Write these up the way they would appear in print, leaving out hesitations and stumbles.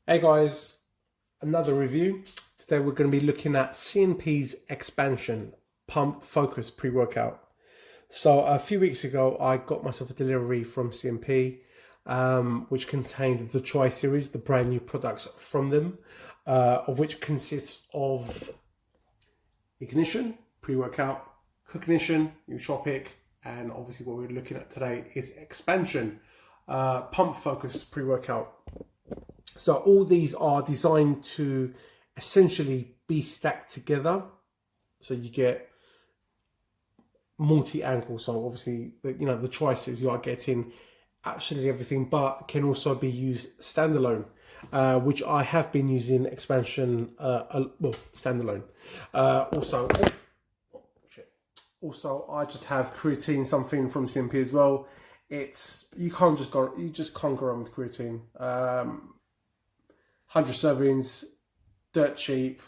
Hey guys, another review. Today we're going to be looking at CNP's expansion pump focus pre-workout. So a few weeks ago I got myself a delivery from CNP, which contained the Try series, the brand new products from them, of which consists of ignition, pre-workout, cognition, nootropic, and obviously what we're looking at today is expansion, pump focus pre-workout. So all these are designed to essentially be stacked together. So you get multi-angle. So obviously, the Tri series, you are getting absolutely everything, but can also be used standalone, which I have been using expansion, standalone. Also, I just have creatine, something from CNP as well. You just can't go wrong with creatine. 100 servings, dirt cheap.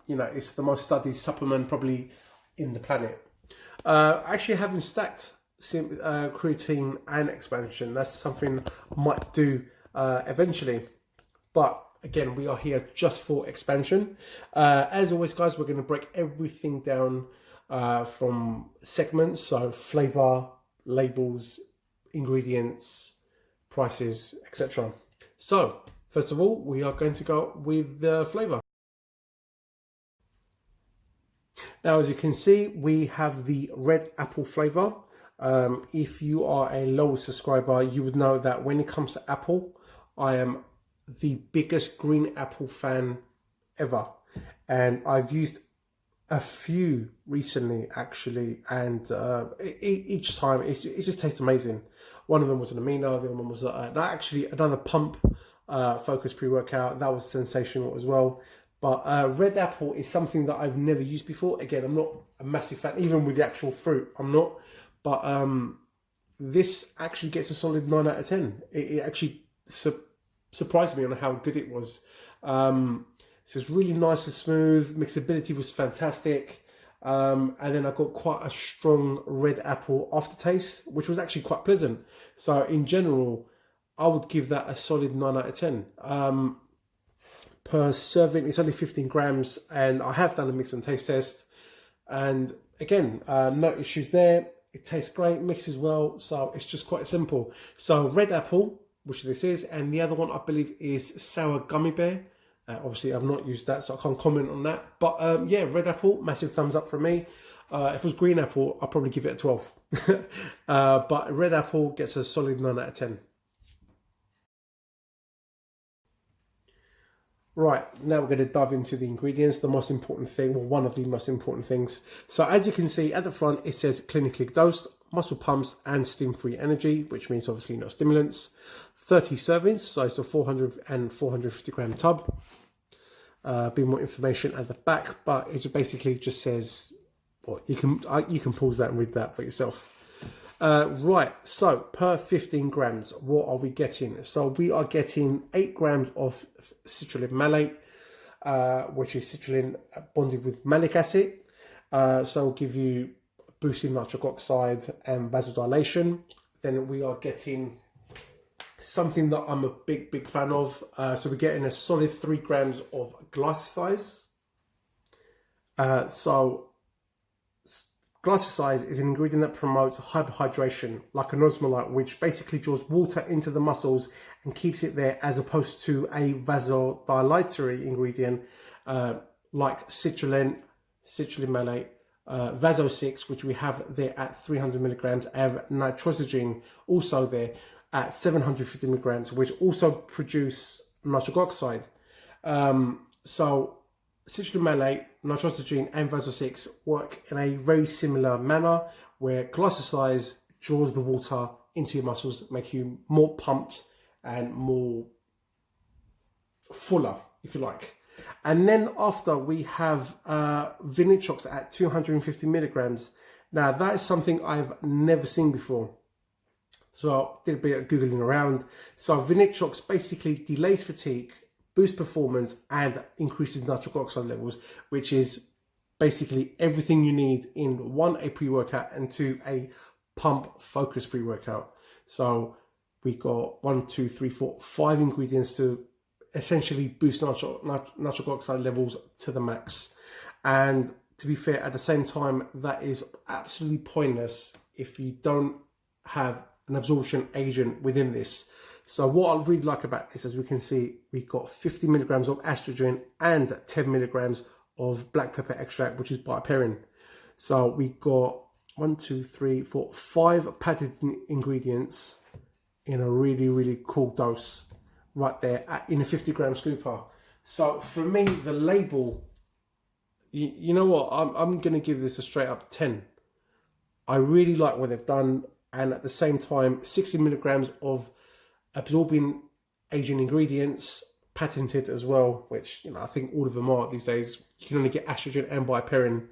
It's the most studied supplement probably in the planet. Actually, having stacked creatine and expansion, that's something I might do eventually. But again, we are here just for expansion. As always, guys, we're going to break everything down from segments, so flavor, labels, ingredients, prices, etc. So, first of all, we are going to go with the flavor. Now, as you can see, we have the red apple flavor. If you are a loyal subscriber, you would know that when it comes to apple, I am the biggest green apple fan ever. And I've used a few recently, actually, and each time it just tastes amazing. One of them was an amino, the other one was actually another pump focus pre-workout. That was sensational as well. But red apple is something that I've never used before. Again, I'm not a massive fan, even with the actual fruit, I'm not. But this actually gets a solid 9 out of 10. It actually surprised me on how good it was. So it's really nice and smooth. Mixability was fantastic. And then I got quite a strong red apple aftertaste, which was actually quite pleasant. So in general, I would give that a solid 9 out of 10. Per serving, it's only 15 grams, and I have done a mix and taste test. And again, no issues there. It tastes great, mixes well, so it's just quite simple. So red apple, which this is, and the other one I believe is sour gummy bear. Obviously, I've not used that, so I can't comment on that. But yeah, red apple, massive thumbs up from me. If it was green apple, I'll probably give it a 12. But red apple gets a solid 9 out of 10. Right, now we're going to dive into the ingredients, the most important thing, well, one of the most important things. So as you can see at the front, it says clinically dosed, muscle pumps and steam-free energy, which means obviously no stimulants. 30 servings, so it's a 400 and 450 gram tub. A bit more information at the back, but it basically just says, well, you can pause that and read that for yourself. Right, so per 15 grams, what are we getting? So we are getting 8 grams of citrulline malate, which is citrulline bonded with malic acid. So it'll give you boosting nitric oxide and vasodilation. Then we are getting something that I'm a big fan of. So we're getting a solid 3 grams of glycosize. Glycosize is an ingredient that promotes hyperhydration, like an osmolyte, which basically draws water into the muscles and keeps it there, as opposed to a vasodilatory ingredient like citrulline malate, Vaso-6, which we have there at 300 milligrams, and nitrosamine also there at 750 milligrams, which also produce nitric oxide. So citrulline malate, nitrosamine and Vaso-6 work in a very similar manner, where glycosize draws the water into your muscles, make you more pumped and more fuller, if you like. And then after we have Vinitrox at 250 milligrams. Now that is something I've never seen before. So I did a bit of Googling around. So Vinitrox basically delays fatigue, boosts performance and increases nitric oxide levels, which is basically everything you need in one, a pre-workout, and two, a pump focus pre-workout. So we got 1, 2, 3, 4, 5 ingredients to essentially boost nitric oxide levels to the max. And to be fair, at the same time, that is absolutely pointless if you don't have an absorption agent within this. So what I really like about this, as we can see, we've got 50 milligrams of estrogen and 10 milligrams of black pepper extract, which is piperine. So we got 1, 2, 3, 4, 5 patented ingredients in a really, really cool dose right there in a 50-gram scooper. So for me, the label, you know what, I'm going to give this a straight up 10. I really like what they've done, and at the same time, 60 milligrams of absorbing agent ingredients, patented as well, which I think all of them are these days. You can only get estrogen and piperine.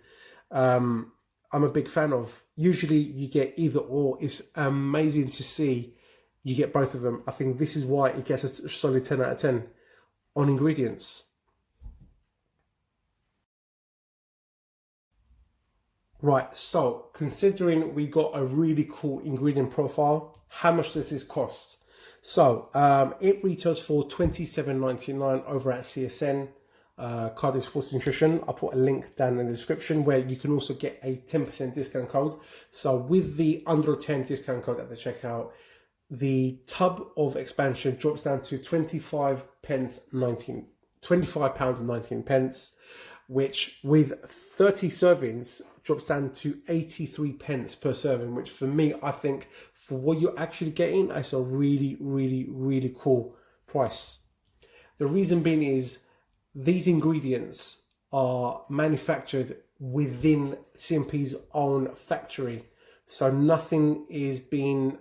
I'm a big fan of. Usually you get either or. It's amazing to see you get both of them. I think this is why it gets a solid 10 out of 10 on ingredients. Right, so considering we got a really cool ingredient profile, how much does this cost? So it retails for $27.99 over at CSN, Cardiff Sports Nutrition. I'll put a link down in the description where you can also get a 10% discount code. So with the under 10 discount code at the checkout, the tub of expansion drops down to £25 19, which with 30 servings drops down to 83 pence per serving, which for me, I think for what you're actually getting, that's a really, really, really cool price. The reason being is these ingredients are manufactured within CNP's own factory. So nothing is being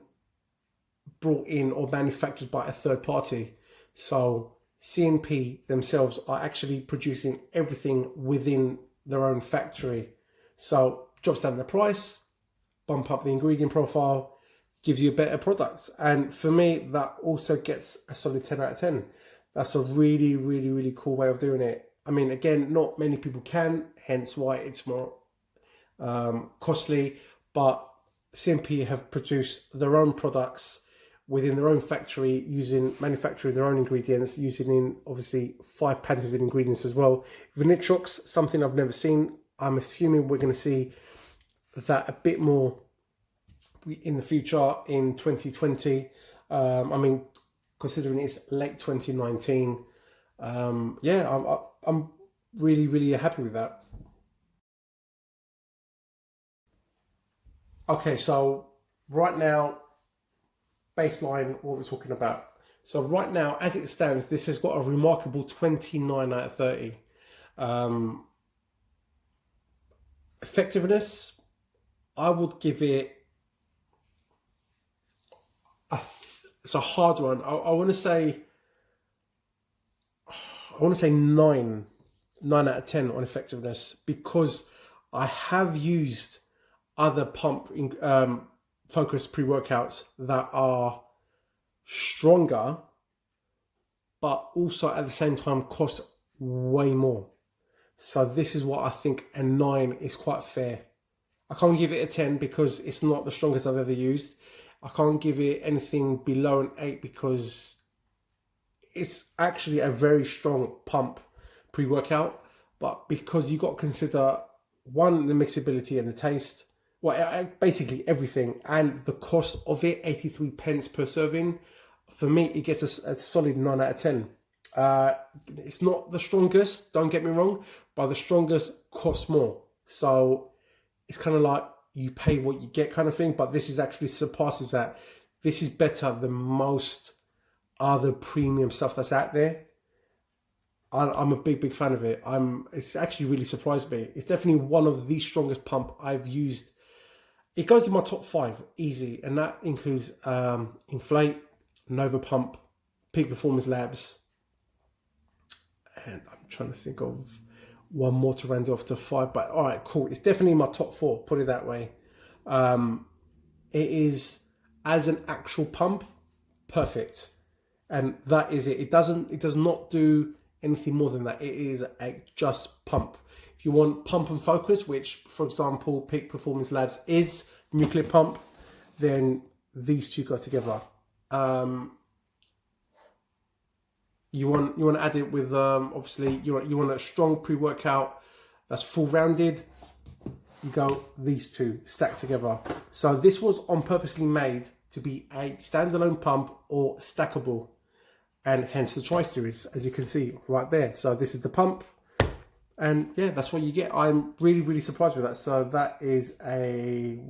brought in or manufactured by a third party. So CNP themselves are actually producing everything within their own factory. So drops down the price, bump up the ingredient profile, gives you better products. And for me, that also gets a solid 10 out of 10. That's a really, really, really cool way of doing it. I mean, again, not many people can, hence why it's more costly, but CNP have produced their own products within their own factory, manufacturing their own ingredients, using in obviously 5 patented ingredients as well. Vanitrox, something I've never seen. I'm assuming we're going to see that a bit more in the future in 2020. I mean, considering it's late 2019, yeah, I'm really, really happy with that. Okay, so right now, baseline, what we're talking about. So right now, as it stands, this has got a remarkable 29 out of 30. Effectiveness, I would give it it's a hard one. I want to say 9 out of 10 on effectiveness, because I have used other pump focused pre-workouts that are stronger, but also at the same time cost way more. So this is what I think a 9 is quite fair. I can't give it a 10 because it's not the strongest I've ever used. I can't give it anything below an 8 because it's actually a very strong pump pre-workout. But because you got to consider, one, the mixability and the taste, well, basically everything, and the cost of it, 83 pence per serving, for me, it gets a solid 9 out of 10. It's not the strongest, don't get me wrong, but the strongest costs more. So it's kind of like you pay what you get kind of thing, but this is actually surpasses that. This is better than most other premium stuff that's out there. I'm a big fan of it. It's actually really surprised me. It's definitely one of the strongest pump I've used. It goes in my top 5 easy, and that includes Inflate, Nova Pump, Peak Performance Labs, and I'm trying to think of one more to round off to 5. But all right, cool. It's definitely my top 4. Put it that way. It is, as an actual pump, perfect, and that is it. It does not do anything more than that. It is a just pump. If you want pump and focus, which for example Peak Performance Labs is nuclear pump, then these two go together. You want to add it with obviously you want a strong pre-workout that's full rounded. You go these two stacked together. So this was on purposely made to be a standalone pump or stackable, and hence the Tri Series, as you can see right there. So this is the pump, and yeah, that's what you get. I'm really surprised with that. So that is a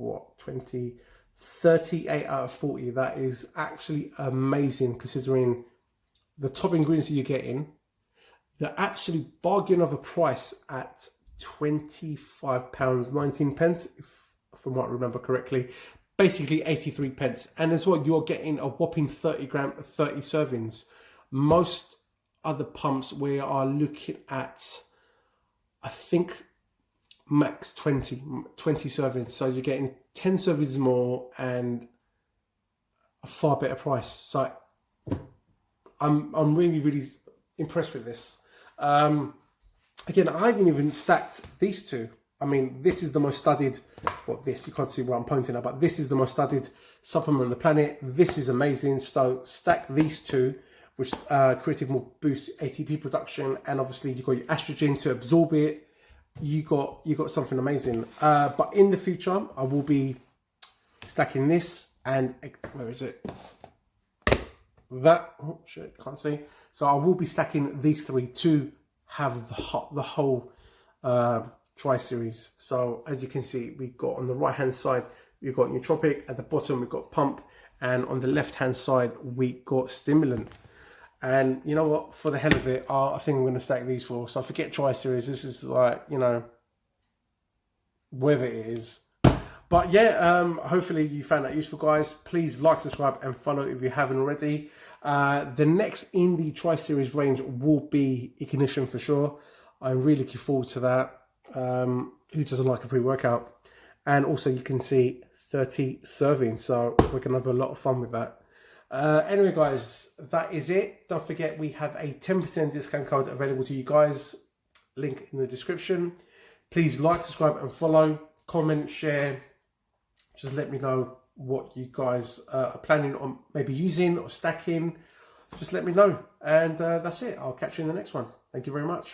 38 out of 40. That is actually amazing considering the top ingredients you're getting. The absolute bargain of a price at £25.19, if I might remember correctly, basically 83 pence. And as well, you're getting a whopping 30 servings. Most other pumps we are looking at, I think, max 20 servings. So you're getting 10 servings more and a far better price. So I'm really impressed with this. Again, I haven't even stacked these two. I mean, this is the most studied, well, this, you can't see what I'm pointing at, but this is the most studied supplement on the planet. This is amazing. So stack these two, which creative will boost ATP production, and obviously you got your estrogen to absorb it. You got something amazing. But in the future, I will be stacking this and, where is it? That, oh shit, can't see. So I will be stacking these three to have the whole Tri Series. So as you can see, we got on the right hand side we've got nootropic, at the bottom we've got pump, and on the left hand side we got stimulant. And you know what, for the hell of it, I think I'm going to stack these four. So forget Tri Series, this is like, you know, whether it is. But yeah, hopefully you found that useful, guys. Please like, subscribe and follow if you haven't already. The next in the Tri Series range will be Ignition for sure. I'm really looking forward to that. Who doesn't like a pre-workout? And also you can see 30 servings, so we're gonna have a lot of fun with that. Anyway guys, that is it. Don't forget we have a 10% discount code available to you guys. Link in the description. Please like, subscribe and follow, comment, share. Just let me know what you guys are planning on maybe using or stacking. Just let me know. And that's it. I'll catch you in the next one. Thank you very much.